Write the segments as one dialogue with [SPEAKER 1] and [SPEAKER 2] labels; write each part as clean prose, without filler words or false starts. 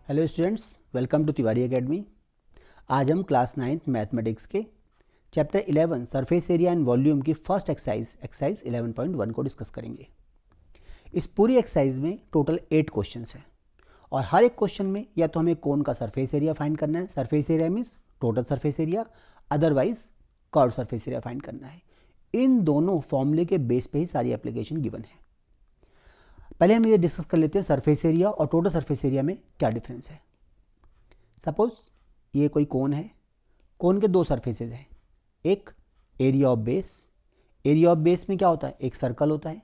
[SPEAKER 1] Hello students, welcome to Tiwari academy. आज हम class 9th mathematics के chapter 11 surface area and volume की first exercise 11.1 को डिस्कस करेंगे। इस पूरी एक्सरसाइज में टोटल 8 क्वेश्चंस हैं और हर एक क्वेश्चन में या तो हमें कोन का सरफेस एरिया फाइंड करना है, surface area means total surface area, otherwise curve surface area find करना है। इन दोनों फॉर्मूले के बेस पे ही सारी एप्लीकेशन गिवन है। पहले हम ये डिस्कस कर लेते हैं सरफेस एरिया और टोटल सरफेस एरिया में क्या डिफरेंस है। सपोज ये कोई कोन है, कोन के दो सरफेसेज हैं। एक area of base, area of base में क्या होता है, एक सर्कल होता है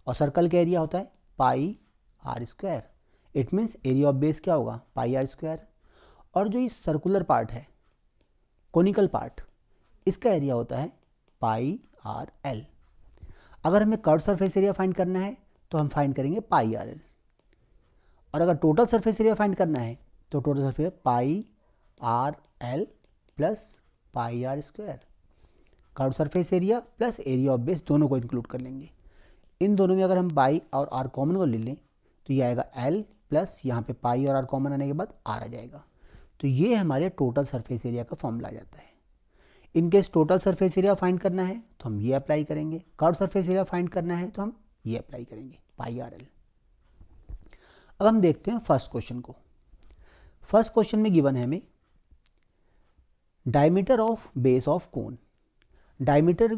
[SPEAKER 1] और सर्कल का एरिया होता है pi are square. It means area of base क्या होगा, पाई आर स्क्वायर। और जो ये सर्कुलर पार्ट है, कोनिकल पार्ट, इसका एरिया होता है पाई आर एल। अगर हमें कर्व सरफेस एरिया फाइंड करना है तो हम फाइंड करेंगे पाई आर एल, और अगर टोटल सरफेस एरिया फाइंड करना है तो total surface pi are L plus pi are square. Curve surface area plus area of base दोनों को इंक्लूड कर लेंगे। इन दोनों में अगर हम पाई और आर कॉमन को ले लें तो ये आएगा एल प्लस यहाँ पे पाई और आर कॉमन आने के बाद आर आ जाएगा। तो ये हमारे टोटल सरफेस एरिया का फॉर्मूला आ जाता है। In case total surface area find करना है तो हम ये अप्लाई करेंगे, कर्व सरफेस एरिया फाइंड करना है तो हम ये अप्लाई करेंगे, पाई आर एल। अब हम देखते हैं फर्स्ट क्वेश्चन को। फर्स्ट क्वेश्चन में गिवन है हमें diameter of base of cone. Diameter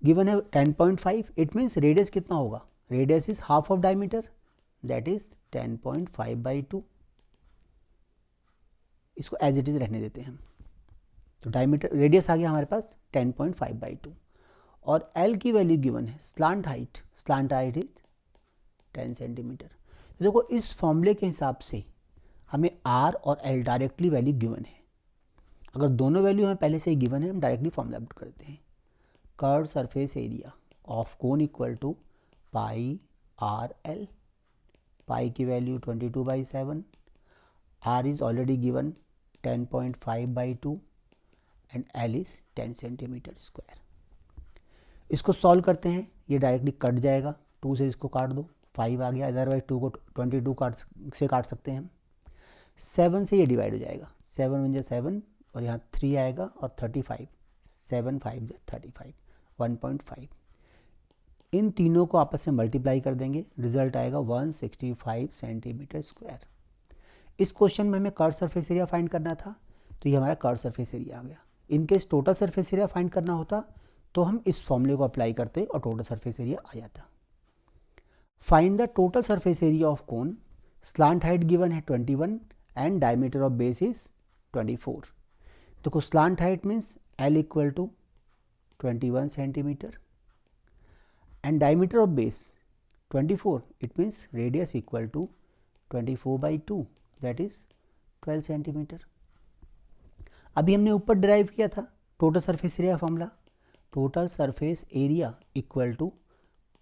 [SPEAKER 1] given है 10.5। इट मीन्स रेडियस कितना होगा, radius is half of diameter, that is 10.5/2। इसको एज इट इज रहने देते हैं हम। तो डायमीटर रेडियस आ गया हमारे पास 10.5/2 और एल की वैल्यू गिवन है स्लांट हाइट इज 10 सेंटीमीटर। तो देखो इस फॉर्मूले के हिसाब से हमें आर और एल डायरेक्टली वैल्यू गिवन है। अगर दोनों वैल्यू हमें पहले से ही गिवन है, हम डायरेक्टली फॉर्मूला पुट करते हैं। Curve surface area of cone equal to pi are l. Pi की value 22/7, r is already given 10.5/2 and l is 10 centimetre square. इसको सॉल्व करते हैं, ये डायरेक्टली कट जाएगा, 2 से इसको काट दो, 5 आ गया। अदरवाइज 2 को 22 काट सकते हैं हम। 7 से ये डिवाइड हो जाएगा, 7 × 7 और यहाँ 3 आएगा और 35, 7 × 5 = 35, 1.5। इन तीनों को आपस में मल्टीप्लाई कर देंगे, रिजल्ट आएगा 165 सेंटीमीटर स्क्वायर। इस क्वेश्चन में हमें कर्व सरफेस एरिया फाइंड करना था तो ये हमारा कर्व सरफेस एरिया आ गया। In case total surface area find करना होता तो हम इस फॉर्मूले को अप्लाई करते और टोटल सरफेस एरिया आ जाता। Find the total surface area of cone. Slant height given है 21 and diameter of base is 24। देखो slant height means l equal to 21 centimetre and diameter of base 24। It means radius equal to 24/2, that is 12 centimetre. अभी हमने ऊपर डिराइव किया था total surface area formula. Total surface area equal to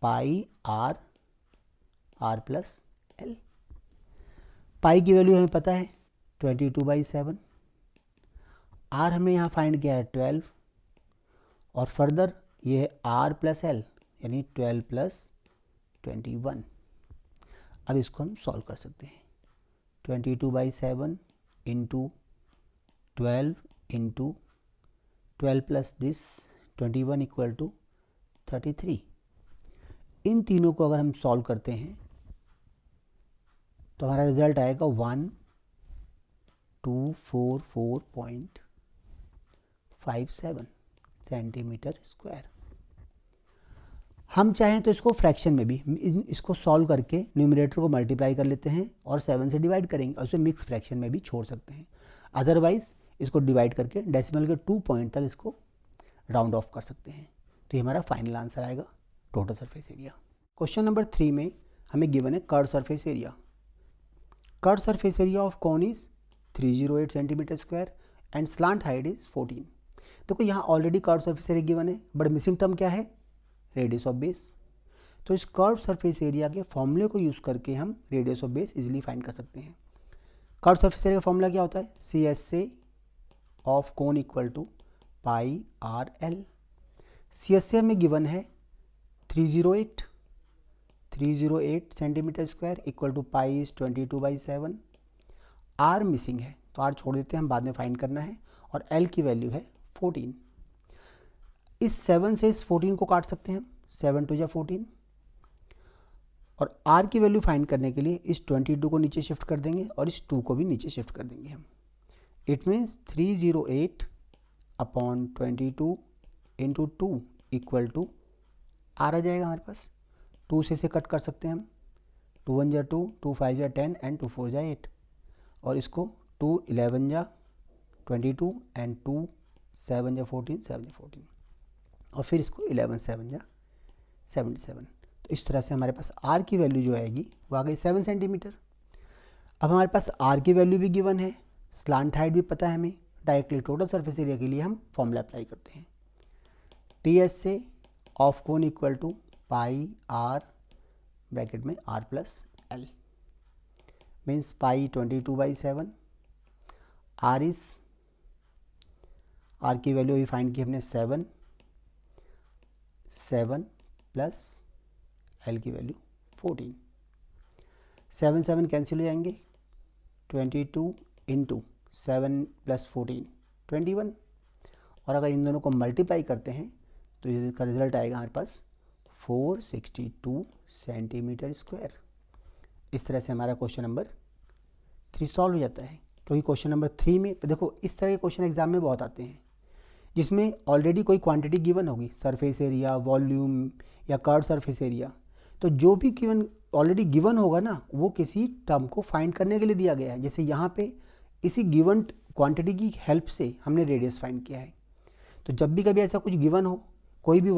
[SPEAKER 1] pi r plus l. Pi की value हमें पता है 22/7, आर हमने यहाँ फाइंड किया है 12 और फर्दर ये है आर प्लस एल यानी 12 + 21। अब इसको हम सॉल्व कर सकते हैं। 22/7 into 12 into 12 plus this 21 equal to 33। इन तीनों को अगर हम सॉल्व करते हैं तो हमारा रिजल्ट आएगा 1244.57 सेंटीमीटर स्क्वायर। हम चाहें तो इसको फ्रैक्शन में भी, इसको सॉल्व करके न्यूमरेटर को मल्टीप्लाई कर लेते हैं और 7 से डिवाइड करेंगे और उसे मिक्स फ्रैक्शन में भी छोड़ सकते हैं। अदरवाइज इसको डिवाइड करके डेसिमल के 2 पॉइंट तक इसको राउंड ऑफ कर सकते हैं। तो ये हमारा फाइनल आंसर आएगा total surface area. Question number 3 में हमें गिवन है curve surface area. Curve surface area of cone is 308 centimetre square and slant height is 14। देखो यहाँ already curve surface area given है, बट मिसिंग टर्म क्या है, radius of base. तो इस कर्व सरफेस एरिया के फॉर्मूले को यूज़ करके हम radius of base easily find कर सकते हैं। कर्व सरफेस एरिया का फॉर्मूला क्या होता है, सी एस से of cone equal to pi are L. C S से हमें गिवन है 308 centimetre square equal to pi is 22/7। R missing है तो आर छोड़ देते हैं, हम बाद में फाइंड करना है। और एल की वैल्यू है 14। इस 7 से इस 14 को काट सकते हैं हम, 7 2 जा 14। और आर की वैल्यू फाइंड करने के लिए इस 22 को नीचे शिफ्ट कर देंगे और इस 2 को भी नीचे शिफ्ट कर देंगे हम। It means 308 upon 22 into 2 equal to r आ जाएगा हमारे पास। 2 से इसे कट कर सकते हैं हम, 2 1 जा 2, 2 5 जा 10 एंड 2 4 जा 8। और इसको 2 11 जा 22 एंड 2 7 जा 14, 7 जा 14। और फिर इसको 11 7 जा 77। तो इस तरह से हमारे पास आर की वैल्यू जो आएगी वो आ गई 7 सेंटीमीटर। अब हमारे पास आर की वैल्यू भी गिवन है, स्लांट हाइट भी पता है हमें। डायरेक्टली टोटल सरफेस एरिया के लिए हम फॉर्मूला अप्लाई करते हैं। टी एस से of cone equal to pi r bracket में r plus l, means pi 22/7। R की वैल्यू भी फाइंड की हमने 7 प्लस एल की वैल्यू 14। 7 7 कैंसिल हो जाएंगे, 22 इंटू 7 प्लस 14 21। और अगर इन दोनों को मल्टीप्लाई करते हैं तो इसका रिजल्ट आएगा हमारे पास 462 सेंटीमीटर स्क्वायर। इस तरह से हमारा क्वेश्चन नंबर 3 सॉल्व हो जाता है। क्योंकि क्वेश्चन नंबर 3 में देखो इस तरह के क्वेश्चन एग्जाम में बहुत आते हैं जिसमें ऑलरेडी कोई क्वांटिटी गिवन होगी, सरफेस एरिया, वॉल्यूम या कर्व सरफेस एरिया। तो जो भी गिवन ऑलरेडी गिवन होगा ना, वो किसी टर्म को फाइंड करने के लिए दिया गया है। जैसे यहाँ पे इसी गिवन क्वांटिटी की हेल्प से हमने रेडियस फाइंड किया है। तो जब भी कभी ऐसा कुछ गिवन हो, कोई भी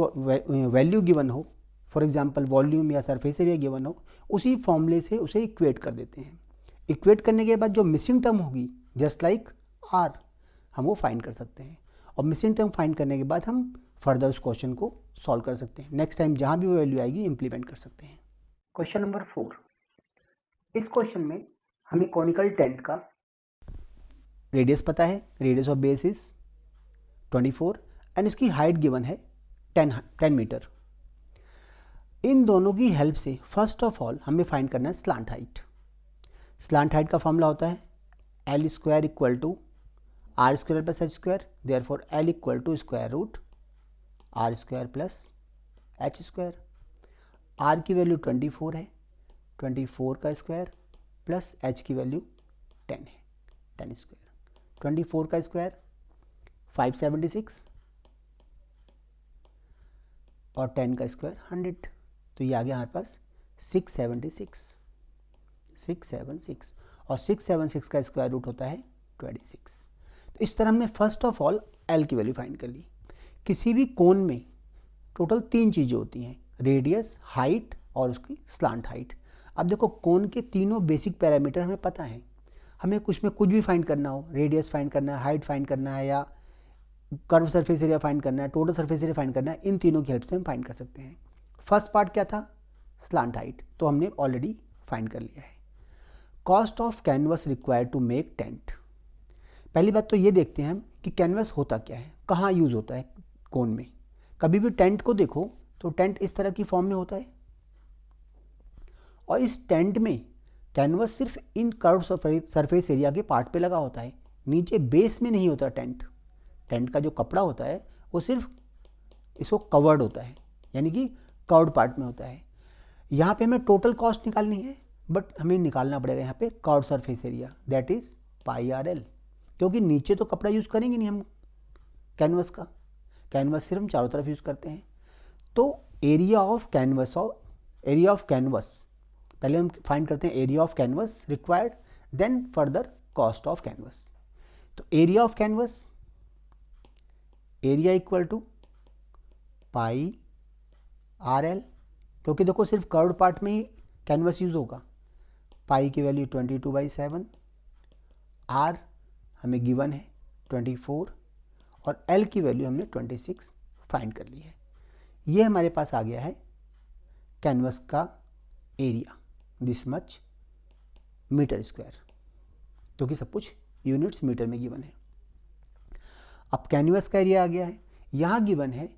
[SPEAKER 1] वैल्यू गिवन हो, फॉर एग्जांपल वॉल्यूम या सरफेस एरिया गिवन हो, उसी फॉर्मूले से उसे इक्वेट कर देते हैं। इक्वेट करने के बाद जो मिसिंग टर्म होगी, जस्ट लाइक आर, हम वो फाइंड कर सकते हैं। और मिसिंग टर्म फाइंड करने के बाद हम फर्दर उस क्वेश्चन को सॉल्व कर सकते हैं। नेक्स्ट टाइम जहाँ भी वो वैल्यू आएगी इम्प्लीमेंट कर सकते हैं। Question number 4। इस क्वेश्चन में हमें कॉनिकल टेंट का रेडियस पता है, radius of base is 24 and इसकी हाइट गिवन है 10 मीटर। इन दोनों की हेल्प से फर्स्ट ऑफ ऑल हमें फाइंड करना है स्लांट हाइट। स्लांट हाइट का फॉर्मूला होता है L square equal to R square plus H square, therefore L equal to square root R square plus H square. R की value 24 है, 24 का square plus H की value 10 है, 10 square. 24 का square 576 और 10 का स्क्वायर 100। तो ये आ गया हमारे पास 676 और 676 का स्क्वायर रूट होता है 26। तो इस तरह हमने फर्स्ट ऑफ ऑल एल की वैल्यू फाइंड कर ली। किसी भी कोन में टोटल 3 चीज़ें होती हैं, रेडियस, हाइट और उसकी स्लांट हाइट। अब देखो कोन के तीनों बेसिक पैरामीटर हमें पता है। हमें कुछ में कुछ भी फाइंड करना हो, रेडियस फाइंड करना है, हाइट फाइंड करना है, या कर्व सरफेस एरिया फाइंड करना है, टोटल सरफेस एरिया फाइंड करना है, इन तीनों की हेल्प से हम फाइंड कर सकते हैं। फर्स्ट पार्ट क्या था, स्लांट हाइट, तो हमने ऑलरेडी फाइंड कर लिया है। Cost of canvas required to make tent. पहली बात तो ये देखते हैं हम कि कैनवस होता क्या है, कहाँ यूज होता है कोन में। कभी भी टेंट को देखो तो टेंट इस तरह की फॉर्म में होता है, और इस टेंट में कैनवस सिर्फ इन कर्व सरफेस एरिया के पार्ट पे लगा होता है, नीचे बेस में नहीं होता। टेंट का जो कपड़ा होता है वो सिर्फ इसको कवर्ड होता है, यानी कि कर्व्ड पार्ट में होता है। यहाँ पे हमें टोटल कॉस्ट निकालनी है, बट हमें निकालना पड़ेगा यहाँ पे curved surface area, that is pi are l, क्योंकि नीचे तो कपड़ा यूज करेंगे नहीं हम कैनवस का, कैनवस सिर्फ हम चारों तरफ यूज करते हैं। तो एरिया ऑफ कैनवस पहले हम फाइंड करते हैं, area of canvas required, then further cost of canvas. तो area of canvas, area equal to pi are l, क्योंकि देखो सिर्फ कर्व्ड पार्ट में ही कैनवस यूज होगा। पाई की वैल्यू 22/7, आर हमें गिवन है 24 और एल की वैल्यू हमने 26 फाइंड कर ली है। ये हमारे पास आ गया है कैनवस का area, this much metre square, क्योंकि सब कुछ यूनिट्स मीटर में गिवन है। अब कैनवस का एरिया आ गया है, यहां गिवन है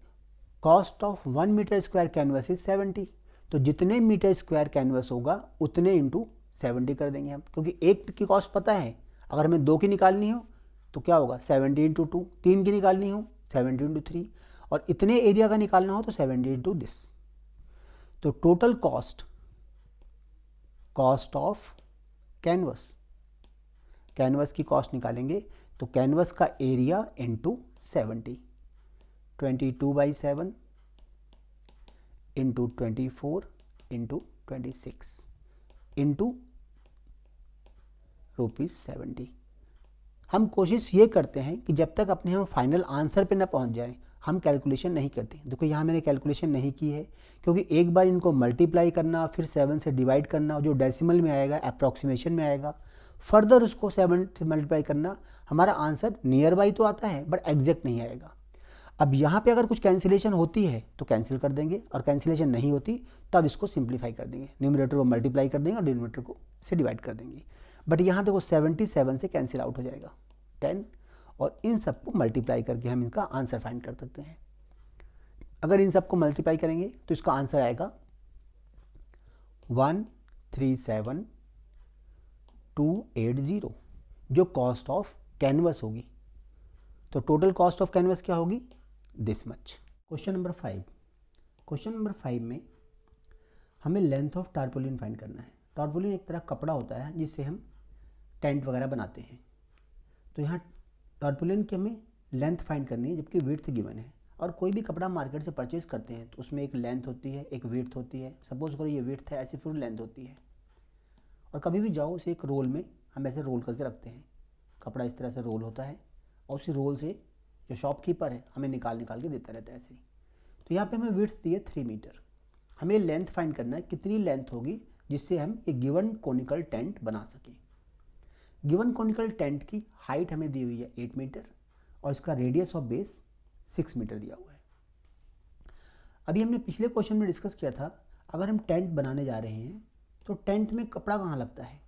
[SPEAKER 1] cost of 1 metre square canvas is 70। तो जितने मीटर स्क्वायर कैनवस होगा उतने इंटू 70 कर देंगे हम, क्योंकि एक की कॉस्ट पता है, अगर हमें 2 की निकालनी हो तो क्या होगा 70 इंटू 2, 3 की निकालनी हो 70 इंटू 3, और इतने एरिया का निकालना हो तो 70 इंटू दिस। तो total cost of canvas, canvas की कॉस्ट निकालेंगे तो कैनवस का area into 70, 22/7 into 24 into 26 into ₹70। हम कोशिश ये करते हैं कि जब तक अपने हम फाइनल आंसर पे ना पहुंच जाएं हम कैलकुलेशन नहीं करते। देखो यहाँ मैंने कैलकुलेशन नहीं की है क्योंकि एक बार इनको मल्टीप्लाई करना, फिर 7 से डिवाइड करना, जो डेसिमल में आएगा अप्रॉक्सीमेशन में आएगा, फर्दर उसको 7 से मल्टीप्लाई करना, हमारा आंसर नियर बाई तो आता है बट एग्जैक्ट नहीं आएगा। अब यहाँ पे अगर कुछ कैंसिलेशन होती है तो कैंसिल कर देंगे, और कैंसिलेशन नहीं होती तब इसको सिंप्लीफाई कर देंगे, न्यूमरेटर को मल्टीप्लाई कर देंगे और डिनोमिनेटर को से डिवाइड कर देंगे। बट यहाँ देखो 77 से कैंसिल आउट हो जाएगा 10, और इन सबको मल्टीप्लाई करके हम इनका आंसर फाइंड कर सकते हैं। अगर इन सबको मल्टीप्लाई करेंगे तो इसका आंसर आएगा 137280, जो कॉस्ट ऑफ कैनवस होगी। तो टोटल कॉस्ट ऑफ कैनवस क्या होगी, this much. Question number 5, question number 5 में हमें लेंथ ऑफ टारपोलिन फाइंड करना है। टारपोलिन एक तरह कपड़ा होता है जिससे हम टेंट वगैरह बनाते हैं। तो यहाँ टारपोलिन की हमें लेंथ फाइंड करनी है जबकि विड्थ गिवन है। और कोई भी कपड़ा मार्केट से परचेज करते हैं तो उसमें एक लेंथ होती है, एक विड्थ होती है। सपोज करो ये विड्थ है, ऐसी फिर लेंथ होती है। और कभी भी जाओ उसे एक रोल में हम ऐसे रोल करके रखते हैं, कपड़ा इस तरह से रोल होता है और उसी रोल से जो शॉपकीपर है हमें निकाल के देता रहता है ऐसे। तो यहाँ पे हमें विड्थ दी है 3 मीटर। हमें लेंथ फाइंड करना है, कितनी लेंथ होगी जिससे हम एक गिवन कोनिकल टेंट बना सकें। गिवन कोनिकल टेंट की हाइट हमें दी हुई है 8 मीटर और इसका रेडियस ऑफ बेस 6 मीटर दिया हुआ है। अभी हमने पिछले क्वेश्चन में डिस्कस किया था, अगर हम टेंट बनाने जा रहे हैं तो टेंट में कपड़ा कहाँ लगता है,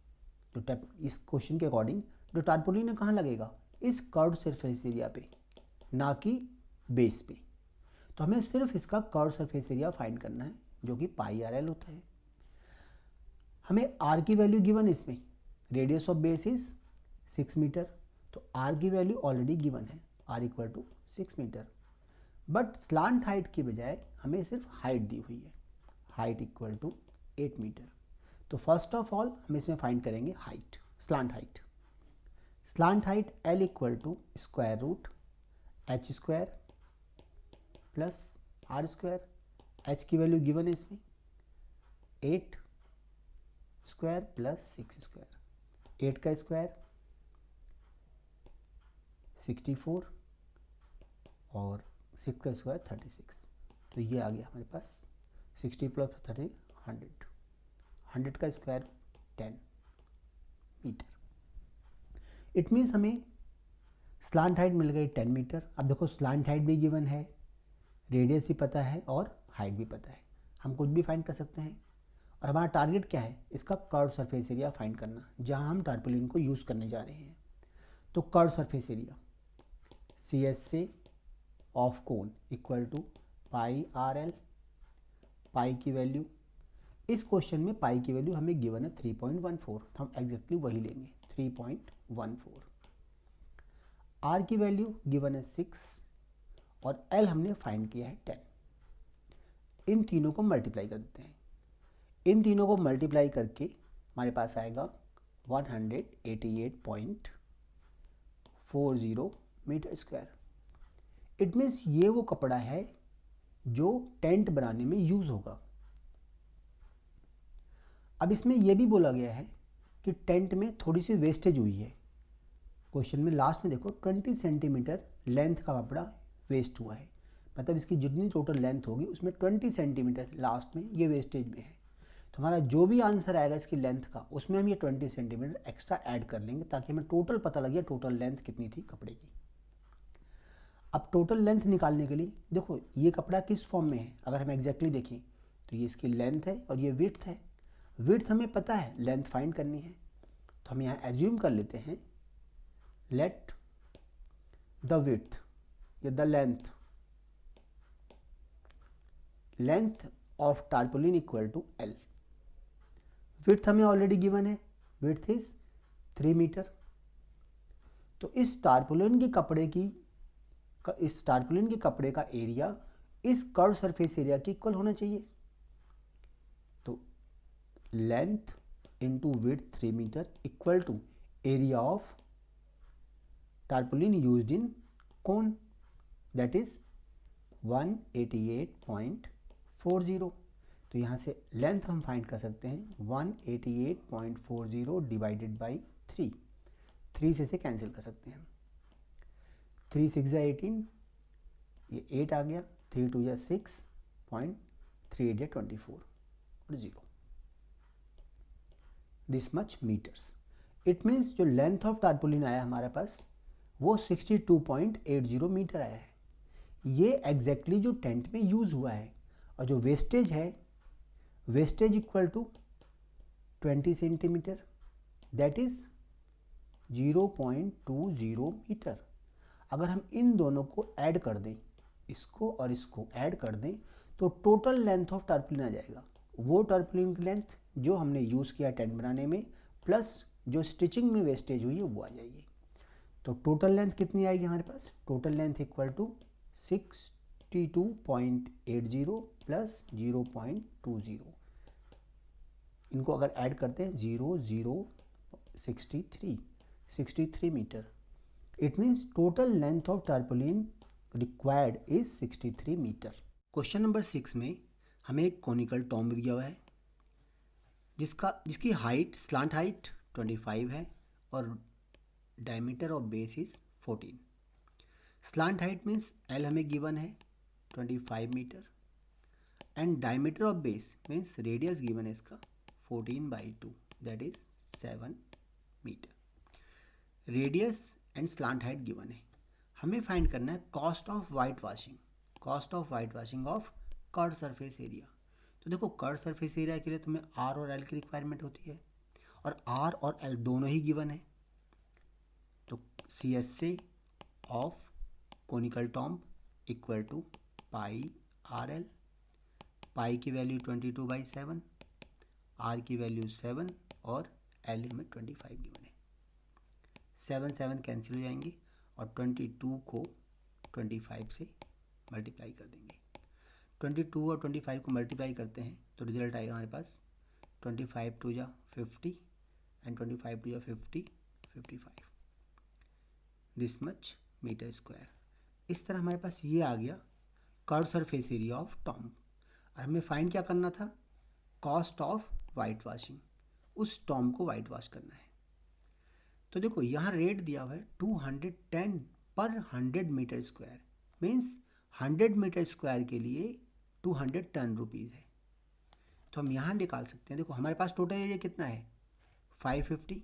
[SPEAKER 1] जो इस क्वेश्चन के अकॉर्डिंग जो टारपोलिन है कहाँ लगेगा, इस कर्व्ड सरफेस एरिया पे, ना कि बेस पे। तो हमें सिर्फ इसका कर्व्ड सरफेस एरिया फाइंड करना है जो कि πRL होता है। हमें r की वैल्यू गिवन है इसमें, radius of base is 6 metre, तो r की वैल्यू ऑलरेडी गिवन है, r equal to 6 metre. But slant height की बजाय हमें सिर्फ हाइट दी हुई है, हाइट इक्वल टू 8 मीटर। तो फर्स्ट ऑफ ऑल हम इसमें फाइंड करेंगे height, slant height. Slant height L equal to square root h square plus r square. h की वैल्यू गिवन है इसमें 8 स्क्वायर प्लस 6 स्क्वायर। 8 का स्क्वायर 64 और 6 का स्क्वायर 36। तो ये आ गया हमारे पास 60 प्लस 30 100, 100 का स्क्वायर 10 मीटर। इट मीन्स हमें स्लांट हाइट मिल गई 10 मीटर। अब देखो स्लांट हाइट भी गिवन है, रेडियस भी पता है और हाइट भी पता है, हम कुछ भी फाइंड कर सकते हैं। और हमारा टारगेट क्या है, इसका कर्व सरफेस एरिया फाइंड करना, जहां हम टारपोलिन को यूज़ करने जा रहे हैं। तो curve surface area CSA of cone equal to πRL। Pi की वैल्यू, इस क्वेश्चन में पाई की वैल्यू हमें गिवन है 3.14, तो हम एग्जैक्टली वही लेंगे 3.14। R की वैल्यू गिवन है 6 और L हमने फाइंड किया है 10। इन तीनों को मल्टीप्लाई कर देते हैं। इन तीनों को मल्टीप्लाई करके हमारे पास आएगा 188.40 मीटर स्क्वायर। इट मीन्स ये वो कपड़ा है जो टेंट बनाने में यूज होगा। अब इसमें यह भी बोला गया है कि टेंट में थोड़ी सी वेस्टेज हुई है। क्वेश्चन में लास्ट में देखो 20 सेंटीमीटर लेंथ का कपड़ा वेस्ट हुआ है, मतलब इसकी जितनी टोटल लेंथ होगी उसमें 20 सेंटीमीटर लास्ट में ये वेस्टेज में है। तो हमारा जो भी आंसर आएगा इसकी लेंथ का, उसमें हम ये 20 सेंटीमीटर एक्स्ट्रा ऐड कर लेंगे ताकि हमें टोटल पता लगे टोटल लेंथ कितनी थी कपड़े की। अब टोटल लेंथ निकालने के लिए देखो ये कपड़ा किस फॉर्म में है, अगर हम एग्जैक्टली देखें तो ये इसकी लेंथ है और ये विड्थ है। विड्थ हमें पता है, लेंथ फाइंड करनी है, तो हम यहाँ एज्यूम कर लेते हैं लेट द विड्थ या the length of tarpaulin equal to L। विड्थ हमें ऑलरेडी गिवन है, विड्थ इज 3 मीटर तो इस टारपोलिन के कपड़े का एरिया इस कर्व सरफेस एरिया के इक्वल होना चाहिए। तो length into width 3 metre equal to area of tarpaulin used in cone, that is 188.40। तो यहाँ से लेंथ हम फाइंड कर सकते हैं 188.40 डिवाइडेड बाई 3। 3 से कैंसिल कर सकते हैं हम। 3 6 जा 18, ये 8 आ गया, 3 2 जा 6, 3 8 जा 24 और 0, this much metres. It means जो लेंथ ऑफ टारपोलिन आया हमारे पास वो 62.80 मीटर आया है। ये एग्जैक्टली जो टेंट में यूज़ हुआ है। और जो वेस्टेज है, wastage equal to 20 centimetre, that is 0.20 metre. अगर हम इन दोनों को ऐड कर दें, इसको और इसको ऐड कर दें, तो टोटल लेंथ ऑफ टारपोलिन आ जाएगा। वो टारपोलिन की लेंथ जो हमने यूज़ किया टेंट बनाने में, प्लस जो स्टिचिंग में वेस्टेज हुई है वो आ जाएगी। तो टोटल लेंथ कितनी आएगी हमारे पास? Total length equal to 62.80 plus 0.20। इनको अगर ऐड करते हैं 63 metre. It means total length of tarpaulin required is 63 metre. Question number 6 में हमें एक कोनिकल टॉम्ब दिया हुआ है जिसकी हाइट, स्लांट हाइट 25 है और diameter of base is 14। Slant height means L हमें गिवन है 25 metre and diameter of base means radius given है इसका 14/2, that is 7 metre. Radius and slant height given है। हमें फाइंड करना है cost of white washing of curve surface area. तो देखो कर्व सरफेस एरिया के लिए तुम्हें आर और एल की रिक्वायरमेंट होती है और आर और एल दोनों ही गिवन है। तो CSA of conical tomb equal to pi RL। Pi की वैल्यू 22/7, आर की वैल्यू 7 और एल हमें 25 गिवन है। 7 7 कैंसिल हो जाएंगे और 22 को 25 से मल्टीप्लाई कर देंगे। 22 और 25 को मल्टीप्लाई करते हैं तो रिजल्ट आएगा हमारे पास 25 2 जा 50 एंड 25 2 जा 50, 55, दिस मच मीटर स्क्वायर। इस तरह हमारे पास ये आ गया curve surface area of tomb. और हमें फाइंड क्या करना था? Cost of white washing. उस टॉम्ब को वाइट वॉश करना है। तो देखो यहाँ रेट दिया हुआ है 210 पर 100 metre square, means 100 metre square के लिए 210 रुपीज़ है। तो हम यहाँ निकाल सकते हैं। देखो हमारे पास टोटल एरिया कितना है 550।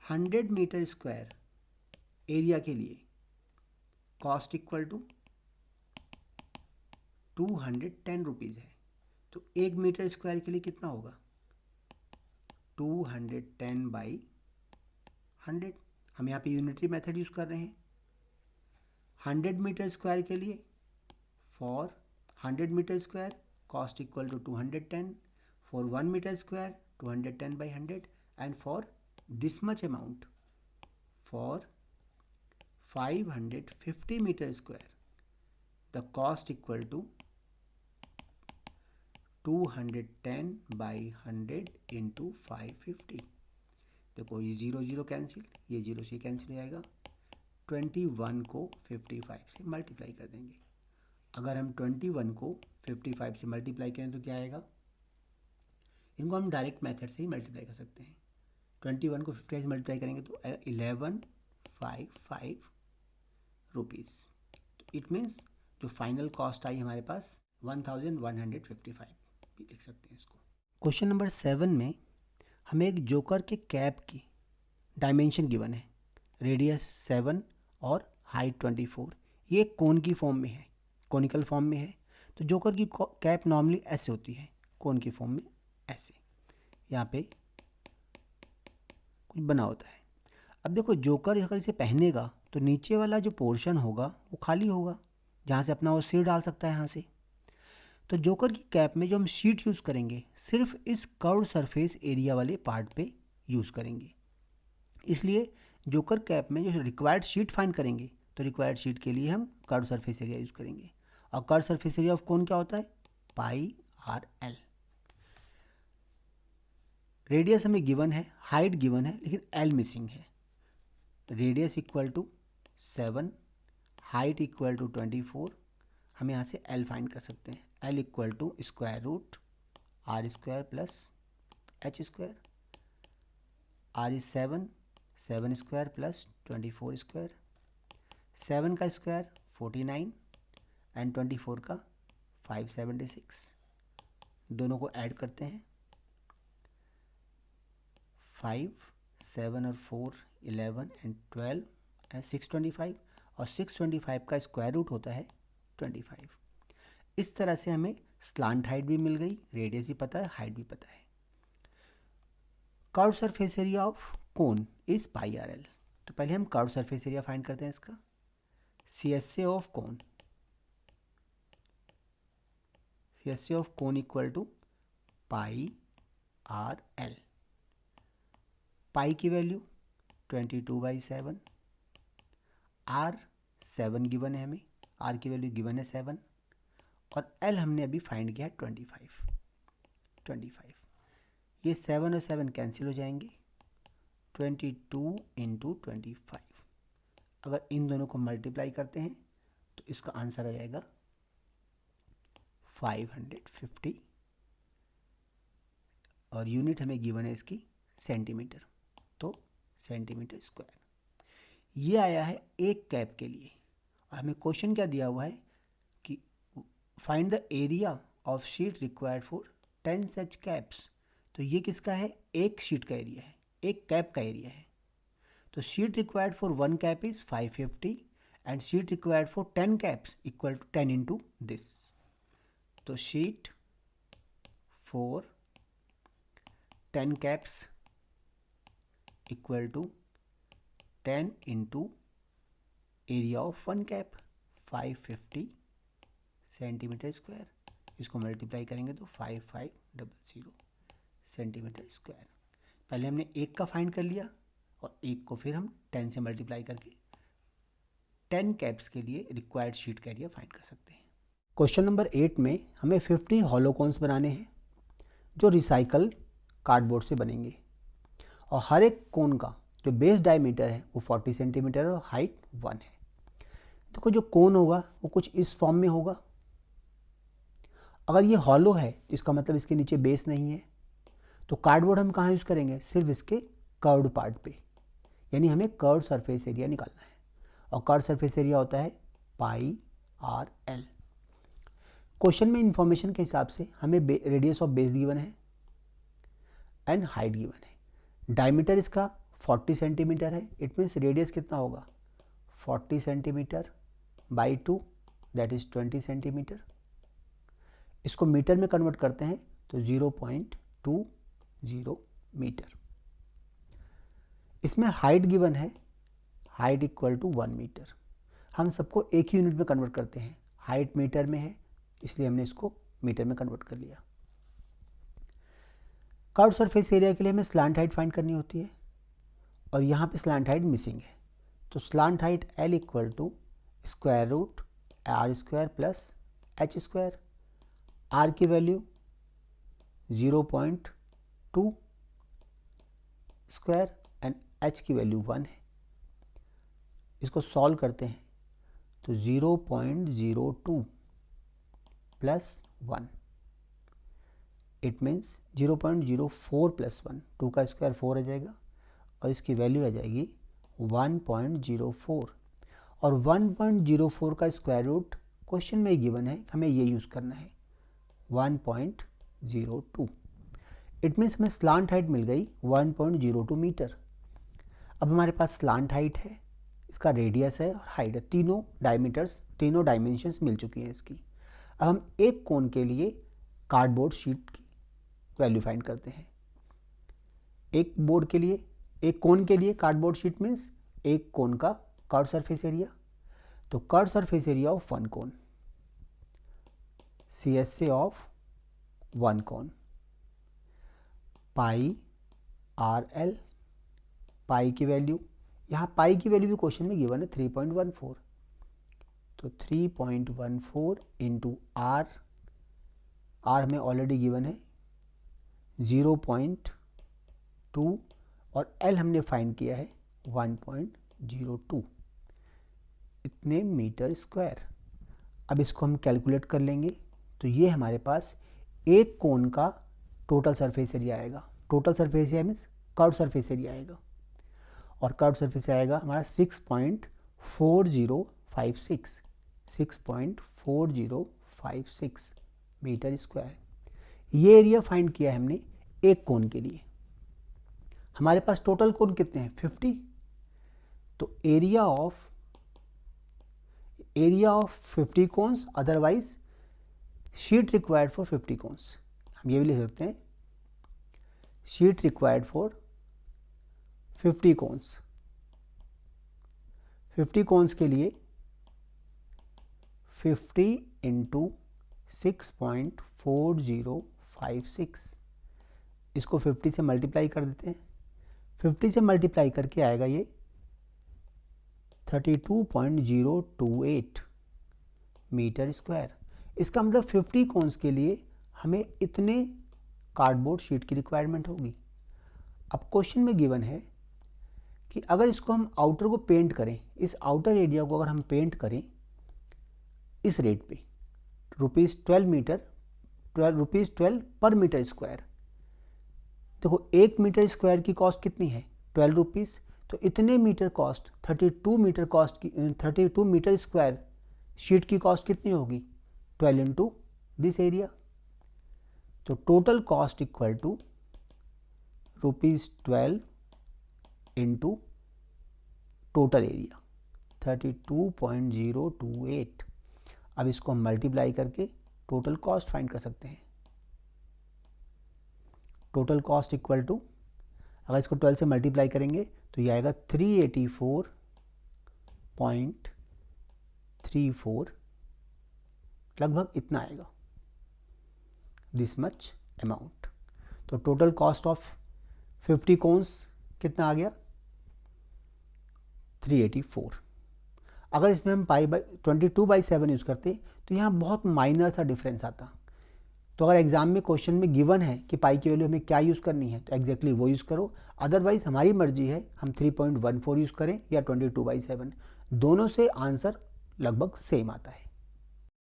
[SPEAKER 1] 100 मीटर स्क्वायर एरिया के लिए कॉस्ट इक्वल टू 210 रुपीज़ है। तो 1 मीटर स्क्वायर के लिए कितना होगा 210/100। हम यहाँ पे यूनिटरी मेथड यूज़ कर रहे हैं। 100 मीटर स्क्वायर के लिए for 100 metre square cost equal to 210, for 1 metre square 210/100 and for this much amount for 550 metre square the cost equal to 210/100 into 550। देखो ये 0 0 कैंसिल, ये 0 से कैंसिल हो जाएगा। 21 को 55 से मल्टीप्लाई कर देंगे। अगर हम 21 को 55 से मल्टीप्लाई करें तो क्या आएगा? इनको हम डायरेक्ट मेथड से ही मल्टीप्लाई कर सकते हैं। 21 को 55 से मल्टीप्लाई करेंगे तो 1155 रुपीज़। तो इट मीन्स जो फाइनल कॉस्ट आई हमारे पास 1155 भी लिख सकते हैं इसको। क्वेश्चन नंबर 7 में हमें एक जोकर के कैप की डायमेंशन गिवन है, रेडियस 7 और हाइट 24। ये कोन की फॉर्म में है, कोनिकल फॉर्म में है। तो जोकर की कैप नॉर्मली ऐसे होती है, कोन की फॉर्म में ऐसे, यहाँ पे कुछ बना होता है। अब देखो जोकर अगर इसे पहनेगा तो नीचे वाला जो पोर्शन होगा वो खाली होगा, जहाँ से अपना वो सिर डाल सकता है यहाँ से। तो जोकर की कैप में जो हम शीट यूज़ करेंगे सिर्फ इस कर्व सरफेस एरिया वाले पार्ट पे यूज़ करेंगे। इसलिए जोकर कैप में जो रिक्वायर्ड शीट फाइंड करेंगे तो रिक्वायर्ड शीट के लिए हम कर्व सरफेस एरिया यूज़ करेंगे। और curve surface area of cone क्या होता है? Pi are L. रेडियस हमें गिवन है, हाइट गिवन है, लेकिन एल मिसिंग है। Radius equal to 7, height equal to 24। हम यहाँ से एल फाइंड कर सकते हैं। L equal to square root R square plus H square. R is 7, 7 square plus 24 square. 7 का स्क्वायर 49 एंड 24 का 576। दोनों को ऐड करते हैं। 5, 7 और 4 11 एंड 12 एंड 625, और 625 का स्क्वायर रूट होता है 25। इस तरह से हमें स्लांट हाइट भी मिल गई, रेडियस भी पता है, हाइट भी पता है। Curve surface area of cone is pi R L. तो पहले हम कर्व सरफेस एरिया फाइंड करते हैं इसका। CSA of cone, CSA of cone equal to pi are l. Pi की वैल्यू 22/7, आर 7 गिवन है हमें, आर की वैल्यू गिवन है 7, और एल हमने अभी फाइंड किया है 25। ये 7 और 7 कैंसिल हो जाएंगे। 22 इंटू 25, अगर इन दोनों को मल्टीप्लाई करते हैं तो इसका आंसर आ जाएगा 550, और यूनिट हमें गिवन है इसकी सेंटीमीटर, तो सेंटीमीटर स्क्वायर। ये आया है एक कैप के लिए। और हमें क्वेश्चन क्या दिया हुआ है कि find the area of sheet required for 10 such caps. तो ये किसका है? एक शीट का एरिया है, एक कैप का एरिया है। तो sheet required for 1 cap is 550 and sheet required for 10 caps equal to 10 into this. तो sheet for 10 caps equal to 10 into area of 1 cap 550 centimetre square. इसको मल्टीप्लाई करेंगे तो 5500 सेंटीमीटर स्क्वायर। पहले हमने एक का फाइंड कर लिया और एक को फिर हम 10 से मल्टीप्लाई करके 10 कैप्स के लिए रिक्वायर्ड शीट का एरिया फाइंड कर सकते हैं। क्वेश्चन नंबर 8 में हमें 50 हॉलो कोन्स बनाने हैं जो रिसाइकल कार्डबोर्ड से बनेंगे, और हर एक कोन का जो बेस डायमीटर है वो 40 सेंटीमीटर और हाइट 1 है। देखो जो कोन होगा वो कुछ इस फॉर्म में होगा। अगर ये हॉलो है तो इसका मतलब इसके नीचे बेस नहीं है। तो कार्डबोर्ड हम कहाँ यूज़ करेंगे? सिर्फ इसके कर्व्ड पार्ट पे, यानी हमें कर्व सरफेस एरिया निकालना है, और कर्व सरफेस एरिया होता है पाई आर एल। क्वेश्चन में इंफॉर्मेशन के हिसाब से हमें रेडियस ऑफ बेस गिवन है एंड हाइट गिवन है। डायमीटर इसका 40 सेंटीमीटर है, इट मीन्स रेडियस कितना होगा? 40 centimetre by 2 that is 20 centimetre. इसको मीटर में कन्वर्ट करते हैं तो 0.20 मीटर। इसमें हाइट गिवन है, हाइट इक्वल टू 1 मीटर। हम सबको एक ही यूनिट में कन्वर्ट करते हैं, हाइट मीटर में है इसलिए हमने इसको मीटर में कन्वर्ट कर लिया। कर्व सरफेस एरिया के लिए हमें स्लांट हाइट फाइंड करनी होती है, और यहाँ पे स्लांट हाइट मिसिंग है। तो slant height L equal to square root R square plus H square. R की वैल्यू 0.2 स्क्वायर एंड एच की वैल्यू 1 है। इसको सॉल्व करते हैं तो 0.02 प्लस 1, इट मीन्स 0.04 प्लस 1, 2 का स्क्वायर 4 आ जाएगा, और इसकी वैल्यू आ जाएगी 1.04। और 1.04 का स्क्वायर रूट क्वेश्चन में ही गिवन है, हमें ये यूज़ करना है 1.02। इट मीन्स हमें स्लांट हाइट मिल गई 1.02 मीटर। अब हमारे पास स्लांट हाइट है, इसका रेडियस है और हाइट है, तीनों डायमीटर्स, तीनों डायमेंशंस मिल चुकी हैं इसकी। अब हम एक कोन के लिए कार्डबोर्ड शीट की वैल्यू फाइंड करते हैं। एक बोर्ड के लिए, एक कोन के लिए कार्डबोर्ड शीट मीन्स एक कोन का कर्व सरफेस एरिया। तो curve surface area of 1 cone, CSA of 1 cone, pi are l. Pi की वैल्यू यहाँ पाई की वैल्यू भी क्वेश्चन में गिवन है 3.14, तो 3.14 इंटू आर, आर में ऑलरेडी गिवन है 0.2 और एल हमने फाइंड किया है 1.02, इतने मीटर स्क्वायर। अब इसको हम कैलकुलेट कर लेंगे, तो ये हमारे पास एक कोन का टोटल सरफेस एरिया आएगा। Total surface area means curve surface area आएगा, और कर्व सरफेस आएगा हमारा 6.4056, 6.4056 मीटर स्क्वायर। ये एरिया फाइंड किया है हमने एक कोन के लिए। हमारे पास टोटल कोन कितने हैं 50, तो area of 50 cones, otherwise sheet required for 50 cones, हम ये भी लिख सकते हैं sheet required for 50 cones. 50 cones के लिए 50 इंटू 6.4056, इसको 50 से मल्टीप्लाई कर देते हैं। 50 से मल्टीप्लाई करके आएगा ये 32.028 मीटर स्क्वायर। इसका मतलब 50 कोन्स के लिए हमें इतने कार्डबोर्ड शीट की रिक्वायरमेंट होगी। अब क्वेश्चन में गिवन है कि अगर इसको हम आउटर को पेंट करें, इस आउटर एरिया को अगर हम पेंट करें इस रेट पे ₹12 पर मीटर स्क्वायर। देखो 1 मीटर स्क्वायर की कॉस्ट कितनी है 12 रुपीज़, तो इतने मीटर कॉस्ट 32 मीटर कॉस्ट की 32 मीटर स्क्वायर शीट की कॉस्ट कितनी होगी 12 इंटू दिस एरिया। तो total cost equal to ₹12 into total area 32.028। अब इसको हम मल्टीप्लाई करके टोटल कॉस्ट फाइंड कर सकते हैं। टोटल कॉस्ट इक्वल टू, अगर इसको 12 से मल्टीप्लाई करेंगे तो ये आएगा 384.34, लगभग इतना आएगा, दिस मच अमाउंट। तो टोटल कॉस्ट ऑफ 50 कोन्स कितना आ गया 384। अगर इसमें हम पाई बाई 22/7 यूज़ करते तो यहाँ बहुत माइनर सा डिफरेंस आता। तो अगर एग्जाम में क्वेश्चन में गिवन है कि पाई की वैल्यू हमें क्या यूज़ करनी है तो एग्जैक्टली वो यूज़ करो, अदरवाइज हमारी मर्जी है हम 3.14 यूज़ करें या 22/7, दोनों से आंसर लगभग सेम आता है।